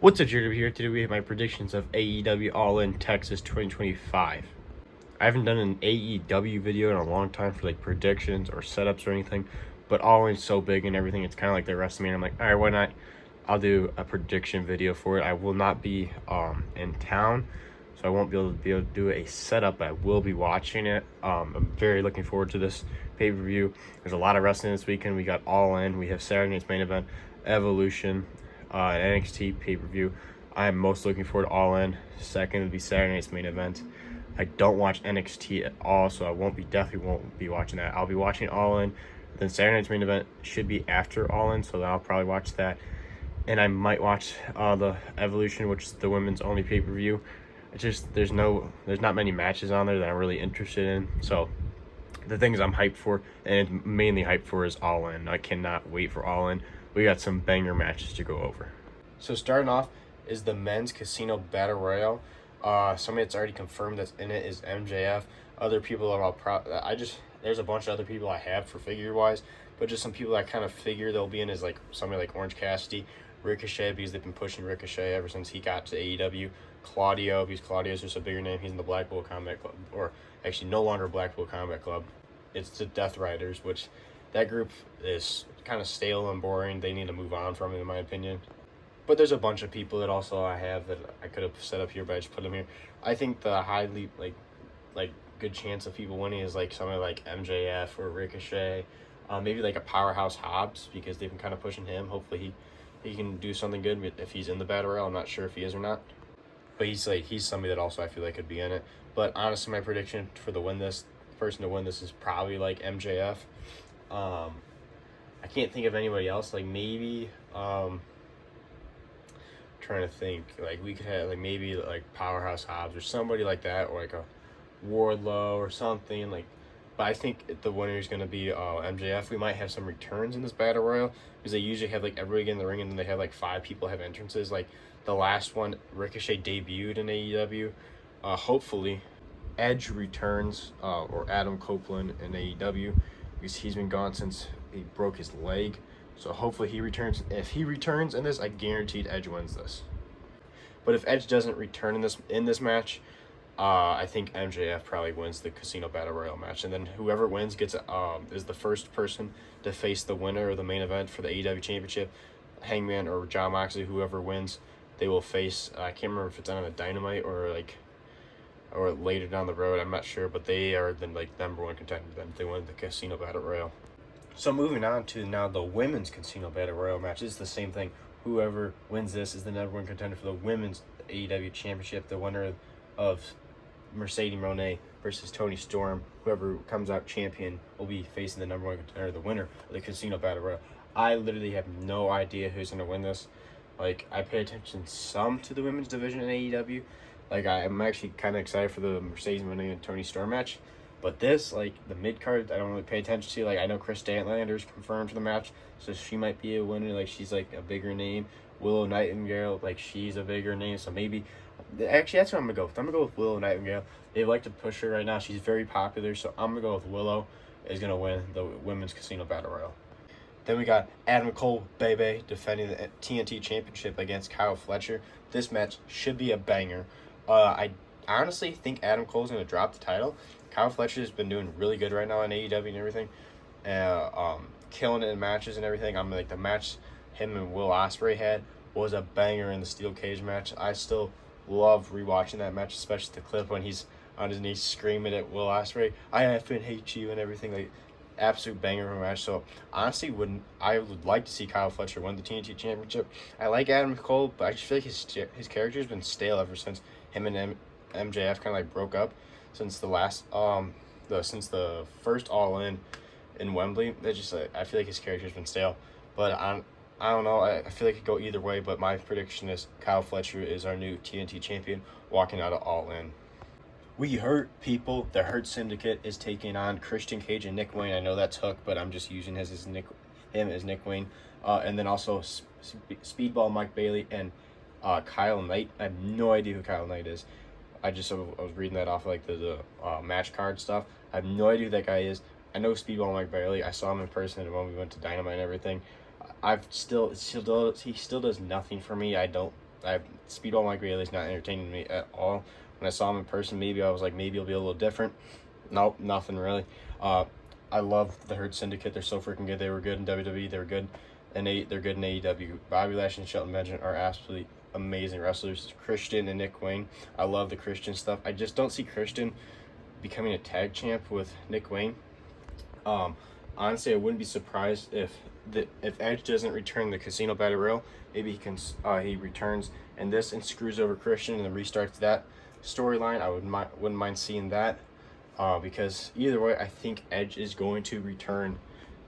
What's up, Jared here? Today we have my predictions of AEW All In Texas 2025. I haven't done an AEW video in a long time for like predictions or setups or anything, but All In's so big and everything, it's kind of like the rest of me. And I'm like, all right, why not? I'll do a prediction video for it. I will not be in town, so I won't be able to do a setup. But I will be watching it. I'm very looking forward to this pay-per-view. There's a lot of wrestling this weekend. We got All In. We have Saturday night's main event, Evolution, an NXT pay-per-view. I'm most looking forward to All In. Second would be Saturday night's main event. I don't watch NXT at all, so I definitely won't be watching that. I'll be watching All In. Then Saturday night's main event should be after All In, so I'll probably watch that. And I might watch the Evolution, which is the women's only pay-per-view. It's just there's not many matches on there that I'm really interested in. So the things I'm hyped for, and mainly hyped for, is All In. I cannot wait for All In. We got some banger matches to go over. So starting off is the men's casino battle royale. Somebody that's already confirmed that's in it is MJF. Other people are all there's a bunch of other people I have for figure wise, but just some people I kind of figure they'll be in is like somebody like Orange Cassidy, Ricochet, because they've been pushing Ricochet ever since he got to AEW. Claudio, because Claudio's just a bigger name. He's in the Blackpool Combat Club, or actually no longer Blackpool Combat Club. It's the Death Riders, which that group is kind of stale and boring. They need to move on from it, in my opinion. But there's a bunch of people that also I have that I could have set up here, but I just put them here. I think the highly like good chance of people winning is like somebody like MJF or Ricochet, maybe like a Powerhouse Hobbs, because they've been kind of pushing him. Hopefully he can do something good if he's in the battle royale. I'm not sure if he is or not, but he's somebody that also I feel like could be in it. But honestly, my prediction for the person to win this is probably like MJF. I can't think of anybody else. Like maybe trying to think, like we could have like maybe like Powerhouse Hobbs or somebody like that, or like a Wardlow or something like. But I think the winner is going to be MJF. We might have some returns in this battle royal, because they usually have like everybody in the ring, and then they have like 5 people have entrances. Like the last one, Ricochet debuted in AEW. Hopefully Edge returns, or Adam Copeland in AEW, because he's been gone since he broke his leg. So hopefully he returns. If he returns in this, I guaranteed Edge wins this. But if Edge doesn't return in this match, I think MJF probably wins the Casino Battle Royale match, and then whoever wins gets is the first person to face the winner of the main event for the AEW Championship, Hangman or Jon Moxley. Whoever wins, they will face. I can't remember if it's on a Dynamite or later down the road. I'm not sure, but they are the number one contender then if they win the Casino Battle Royale. So moving on to now the women's Casino Battle Royale match. It's the same thing. Whoever wins this is the number one contender for the women's AEW Championship. The winner of Mercedes Moné versus Toni Storm. Whoever comes out champion will be facing the number one contender, the winner of the Casino Battle Royale. I literally have no idea who's going to win this. Like, I pay attention some to the women's division in AEW. Like, I'm actually kind of excited for the Mercedes Moné and Toni Storm match. But this, like, the mid-card, I don't really pay attention to. Like, I know Chris Statlander's confirmed for the match, so she might be a winner. Like, she's, like, a bigger name. Willow Nightingale, like, she's a bigger name, so maybe. Actually, that's what I'm going to go with. I'm going to go with Willow Nightingale. They like to push her right now. She's very popular, so I'm going to go with Willow is going to win the Women's Casino Battle Royal. Then we got Adam Cole, Bebe, defending the TNT Championship against Kyle Fletcher. This match should be a banger. I honestly think Adam Cole's going to drop the title. Kyle Fletcher has been doing really good right now in AEW and everything. Killing it in matches and everything. I'm like, the match him and Will Ospreay had was a banger in the steel cage match. I still love rewatching that match, especially the clip when he's on his knees screaming at Will Ospreay, "I effing hate you," and everything. Like, absolute banger of a match. So honestly, I would like to see Kyle Fletcher win the TNT Championship. I like Adam Cole, but I just feel like his character has been stale ever since him and MJF kind of like broke up. Since the last since the first All in Wembley, I feel like his character's been stale. But I don't know. I feel like it could go either way. But my prediction is Kyle Fletcher is our new TNT champion, walking out of All In. We Hurt People. The Hurt Syndicate is taking on Christian Cage and Nick Wayne. I know that's Hook, but I'm just using him as Nick Wayne. And then also Speedball Mike Bailey and Kyle Knight. I have no idea who Kyle Knight is. I was reading that off like the match card stuff. I have no idea who that guy is. I know Speedball Mike Bailey. I saw him in person when we went to Dynamite and everything. He still does nothing for me. I don't Speedball Mike Bailey's not entertaining me at all. When I saw him in person, maybe I was like, maybe he'll be a little different. Nope, nothing really. I love the Hurt Syndicate. They're so freaking good. They were good in WWE. They were good, and they're good in AEW. Bobby Lashley and Shelton Benjamin are absolutely amazing wrestlers. Christian and Nick Wayne. I love the Christian stuff. I just don't see Christian becoming a tag champ with Nick Wayne. Honestly, I wouldn't be surprised if Edge doesn't return the Casino Battle Royal. Maybe he returns and screws over Christian and then restarts that storyline. I wouldn't mind seeing that. Because either way, I think Edge is going to return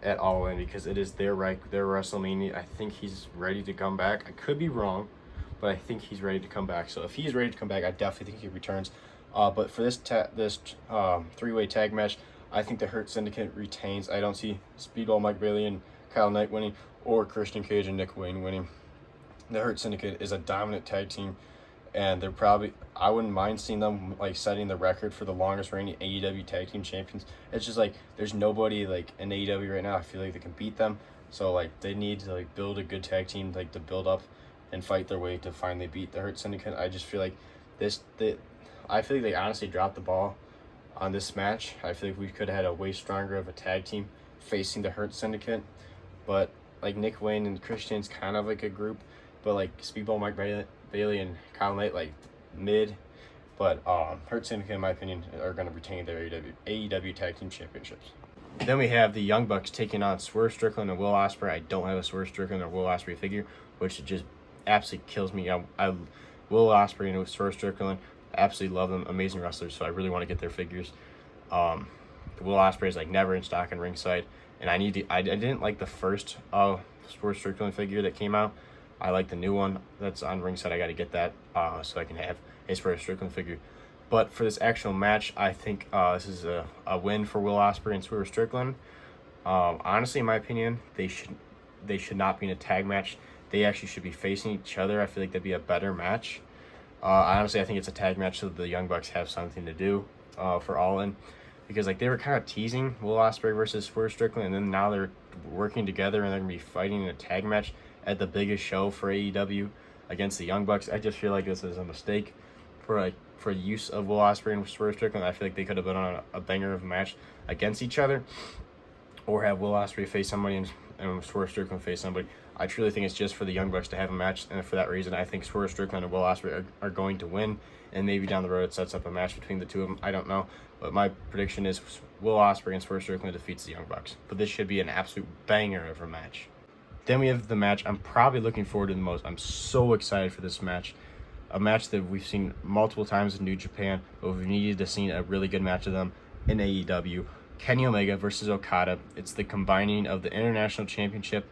at All In because it is their WrestleMania. I think he's ready to come back. I could be wrong, but I think he's ready to come back. So if he's ready to come back, I definitely think he returns. But for this three-way tag match, I think the Hurt Syndicate retains. I don't see Speedball Mike Bailey and Kyle Knight winning, or Christian Cage and Nick Wayne winning. The Hurt Syndicate is a dominant tag team, and I wouldn't mind seeing them like setting the record for the longest reigning AEW tag team champions. It's just like there's nobody like in AEW right now I feel like they can beat them. So like they need to like build a good tag team like to build up and fight their way to finally beat the Hurt Syndicate. I just feel like I feel like they honestly dropped the ball on this match. I feel like we could have had a way stronger of a tag team facing the Hurt Syndicate. But like Nick Wayne and Christian's kind of like a group, but like Speedball Mike Bailey and Kyle Knight like mid. But Hurt Syndicate, in my opinion, are going to retain their AEW Tag Team Championships. Then we have the Young Bucks taking on Swerve Strickland and Will Ospreay. I don't have a Swerve Strickland or Will Ospreay figure, which just absolutely kills me. I Will Ospreay and Swerve Strickland, absolutely love them, amazing wrestlers, so I really want to get their figures. Will Ospreay is like never in stock and ringside, and I didn't like the first Swerve Strickland figure that came out. I like the new one that's on ringside. I got to get that so I can have a Swerve Strickland figure. But for this actual match, I think this is a win for Will Ospreay and Swerve Strickland. Honestly, in my opinion, they should not be in a tag match. They actually should be facing each other. I feel like that'd be a better match. Honestly, I think it's a tag match so the Young Bucks have something to do for All In. Because like they were kind of teasing Will Ospreay versus Swerve Strickland, and then now they're working together and they're going to be fighting in a tag match at the biggest show for AEW against the Young Bucks. I just feel like this is a mistake for use of Will Ospreay and Swerve Strickland. I feel like they could have been on a banger of a match against each other, or have Will Ospreay face somebody and Swerve Strickland face somebody. I truly think it's just for the Young Bucks to have a match, and for that reason, I think Swerve Strickland and Will Ospreay are going to win, and maybe down the road it sets up a match between the two of them. I don't know, but my prediction is Will Ospreay and Swerve Strickland defeats the Young Bucks. But this should be an absolute banger of a match. Then we have the match I'm probably looking forward to the most. I'm so excited for this match. A match that we've seen multiple times in New Japan, but we've needed to see a really good match of them in AEW. Kenny Omega versus Okada. It's the combining of the International Championship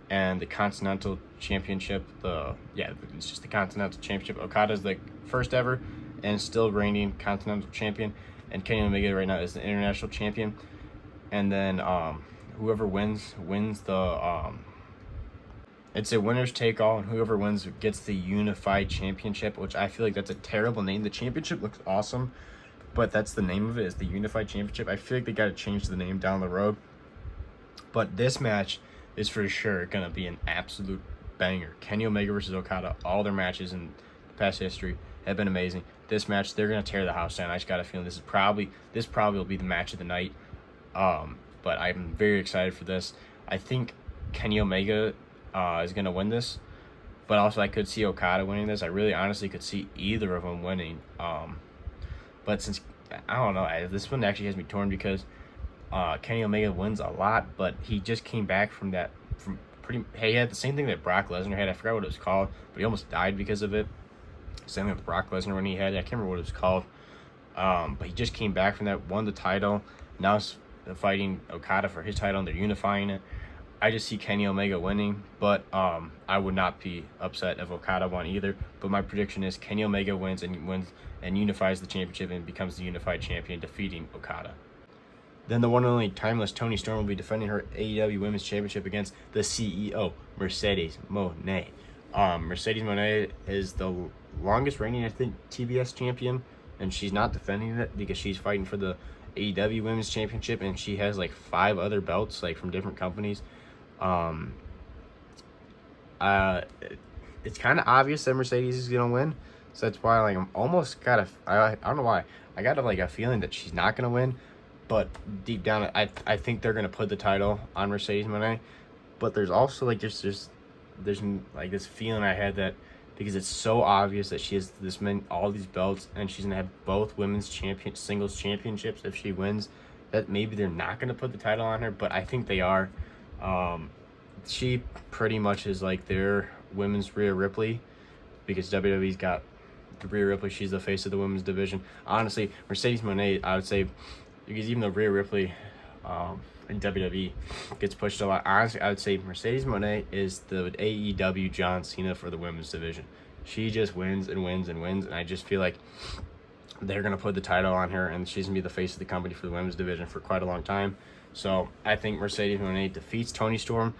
and the Continental Championship. It's just the Continental Championship. Okada's the first ever and still reigning Continental Champion, and Kenny Omega right now is the International Champion. And then whoever wins the it's a winner's take all, and whoever wins gets the Unified Championship, which I feel like that's a terrible name. The championship looks awesome, but that's the name of it, is the Unified Championship. I feel like they got to change the name down the road. But this match is for sure going to be an absolute banger. Kenny Omega versus Okada, all their matches in past history have been amazing. This match, they're going to tear the house down. I just got a feeling this probably will be the match of the night. But I'm very excited for this. I think Kenny Omega is going to win this, but also I could see Okada winning this. I really honestly could see either of them winning. But since, I don't know, this one actually has me torn because Kenny Omega wins a lot, but he just came back from he had the same thing that Brock Lesnar had. I forgot what it was called, but he almost died because of it. Same thing with Brock Lesnar when he had it. I can't remember what it was called. But he just came back from that, won the title. Now he's fighting Okada for his title, and they're unifying it. I just see Kenny Omega winning, but I would not be upset if Okada won either. But my prediction is Kenny Omega wins and unifies the championship and becomes the Unified Champion, defeating Okada. Then the one and only Timeless Toni Storm will be defending her AEW Women's Championship against the CEO, Mercedes Moné. Mercedes Moné is the longest reigning, I think, TBS champion, and she's not defending it because she's fighting for the AEW Women's Championship, and she has like 5 other belts, like from different companies. it's kind of obvious that Mercedes is gonna win, so that's why like I'm almost I don't know why I got like a feeling that she's not gonna win, but deep down I think they're gonna put the title on Mercedes Moné. But there's also like there's like this feeling I had that because it's so obvious that she has all these belts and she's gonna have both women's singles championships if she wins, that maybe they're not gonna put the title on her, but I think they are. She pretty much is like their women's Rhea Ripley, because WWE's got Rhea Ripley. She's the face of the women's division. Honestly, Mercedes Moné, I would say, because even though Rhea Ripley in WWE gets pushed a lot, honestly, I would say Mercedes Moné is the AEW John Cena for the women's division. She just wins and wins and wins, and I just feel like they're going to put the title on her, and she's going to be the face of the company for the women's division for quite a long time. So I think Mercedes Moné defeats Toni Storm,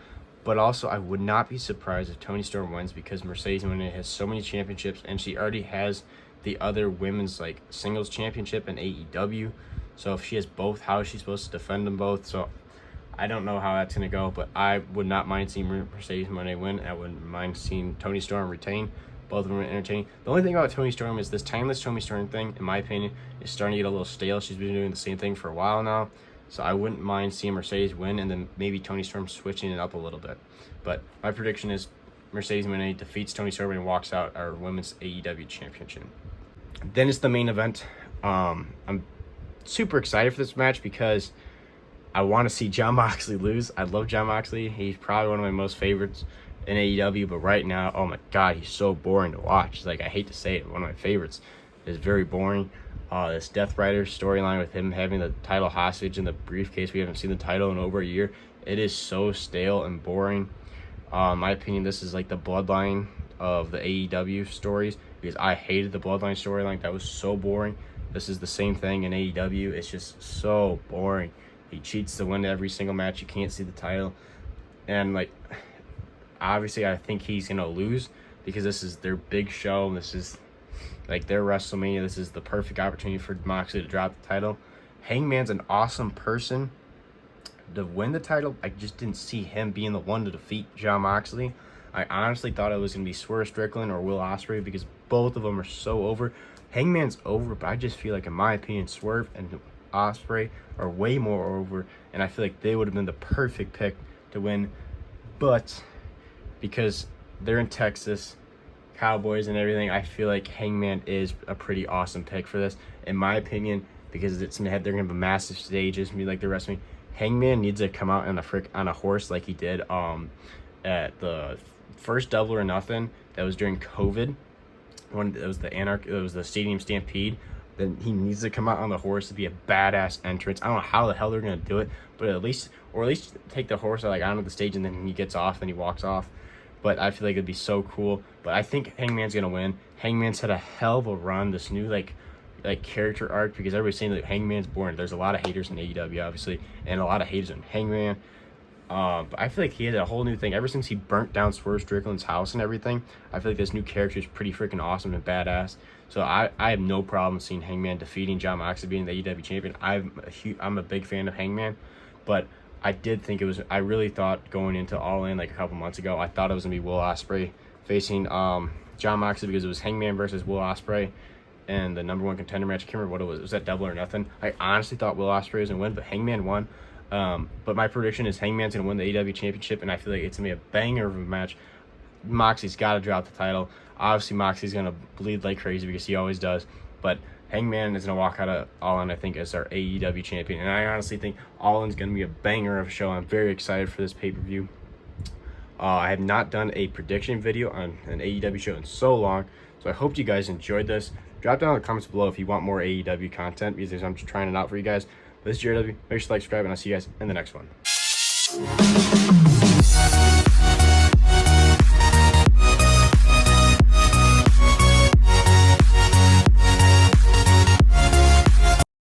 but also I would not be surprised if Toni Storm wins, because Mercedes Moné has so many championships, and she already has the other women's like singles championship in AEW. So if she has both, how is she supposed to defend them both? So I don't know how that's going to go, but I would not mind seeing Mercedes Moné win. I wouldn't mind seeing Toni Storm retain. Both of them are entertaining. The only thing about Toni Storm is this timeless Toni Storm thing, in my opinion, is starting to get a little stale. She's been doing the same thing for a while now. So I wouldn't mind seeing Mercedes win and then maybe Toni Storm switching it up a little bit. But my prediction is Mercedes Moné defeats Toni Storm and walks out our women's AEW championship. Then it's the main event. I'm super excited for this match because I want to see Jon Moxley lose. I love Jon Moxley. He's probably one of my most favorites in AEW, but right now, oh my God, he's so boring to watch. Like, I hate to say it, one of my favorites. It's very boring. This Death Rider storyline with him having the title hostage in the briefcase. We haven't seen the title in over a year. It is so stale and boring. In my opinion, this is like the Bloodline of the AEW stories, because I hated the Bloodline storyline. That was so boring. This is the same thing in AEW. It's just so boring. He cheats to win every single match. You can't see the title. And, like, obviously I think he's going to lose because this is their big show. This is, like, their WrestleMania. This is the perfect opportunity for Moxley to drop the title. Hangman's an awesome person to win the title. I just didn't see him being the one to defeat Jon Moxley. I honestly thought it was going to be Swerve Strickland or Will Ospreay because both of them are so over. Hangman's over, but I just feel like, in my opinion, Swerve and Ospreay are way more over, and I feel like they would have been the perfect pick to win. But because they're in Texas, Cowboys and everything, I feel like Hangman is a pretty awesome pick for this, in my opinion, because they're gonna have a massive stage. It's gonna be like the wrestling. Hangman needs to come out on a horse like he did at the first Double or Nothing that was during COVID. When it was the Stadium Stampede. Then he needs to come out on the horse to be a badass entrance. I don't know how the hell they're gonna do it, but at least take the horse like onto the stage and then he gets off and he walks off. But I feel like it'd be so cool. But I think Hangman's gonna win. Hangman's had a hell of a run. This new like character arc, because everybody's saying that Hangman's boring. There's a lot of haters in AEW obviously, and a lot of haters in Hangman. But I feel like he had a whole new thing ever since he burnt down Swerve Strickland's house and everything. I feel like this new character is pretty freaking awesome and badass. So I have no problem seeing Hangman defeating Jon Moxley, being the AEW champion. I'm a big fan of Hangman, but I really thought going into All In like a couple months ago, I thought it was gonna be Will Ospreay facing Jon Moxley, because it was Hangman versus Will Ospreay and the number one contender match. I can't remember what it was. It was that Double or Nothing. I honestly thought Will Ospreay was gonna win, but Hangman won. But my prediction is Hangman's going to win the AEW championship, and I feel like it's going to be a banger of a match. Moxley's got to drop the title. Obviously, Moxley's going to bleed like crazy because he always does, but Hangman is going to walk out of All In, I think, as our AEW champion, and I honestly think All In's going to be a banger of a show. I'm very excited for this pay-per-view. I have not done a prediction video on an AEW show in so long, so I hope you guys enjoyed this. Drop down in the comments below if you want more AEW content, because I'm just trying it out for you guys. This is JW. Make sure to like, subscribe, and I'll see you guys in the next one.